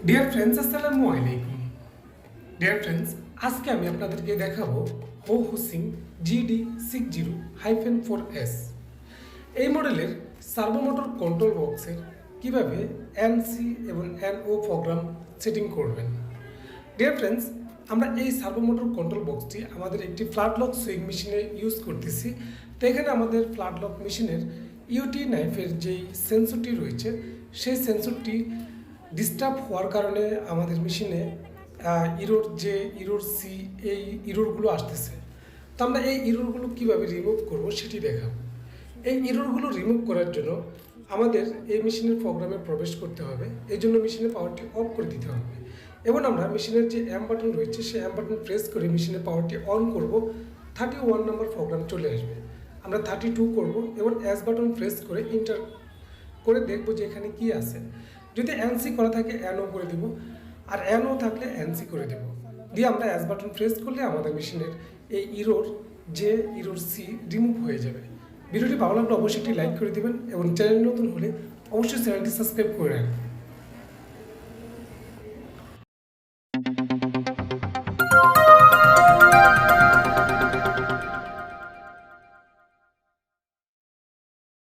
Dear friends, আসসালামু আলাইকুম। Dear friends, আজকে আমি আপনাদেরকে দেখাবো HSING GD60-4S এই মডেলের সার্ভো মোটর কন্ট্রোল বক্সের কিভাবে এনসি এবং এনও প্রোগ্রাম সেটিং করবেন। ডিয়ার ফ্রেন্ডস, আমরা এই সার্ভো মোটর কন্ট্রোল বক্সটি আমাদের একটি ফ্ল্যাট লক সুইং মেশিনে ইউজ করতেছি। তো এখানে আমাদের ফ্ল্যাট লক মেশিনের ইউটি নাইফের যেই সেন্সরটি রয়েছে সেই সেন্সরটি ডিস্টার্ব হওয়ার কারণে আমাদের মেশিনে ইরোর সি এই ইরোরগুলো আসতেছে। তো আমরা এই ইরোরগুলো কীভাবে রিমুভ করব সেটি দেখাবো। এই ইরোরগুলো রিমুভ করার জন্য আমাদের এই মেশিনের প্রোগ্রামে প্রবেশ করতে হবে। এই জন্য মেশিনের পাওয়ারটি অফ করে দিতে হবে এবং আমরা মেশিনের যে এম বাটন রয়েছে সেই এম বাটন প্রেস করে মেশিনের পাওয়ারটি অন করব। 31 নম্বর প্রোগ্রাম চলে আসবে। আমরা 32 করব এবং এস বাটন প্রেস করে ইন্টার করে দেখব যে এখানে কি আছে। যদি এনসি করা থাকে এনও করে দিব, আর এনও থাকলে এনসি করে দেব। দিয়ে আমরা এস বাটন প্রেস করলে আমাদের মেশিনের এই ইরোর সি রিমুভ হয়ে যাবে। ভিডিওটি ভালো লাগলে অবশ্যই একটি লাইক করে দেবেন এবং চ্যানেল নতুন হলে অবশ্যই চ্যানেলটি সাবস্ক্রাইব করে রাখবেন।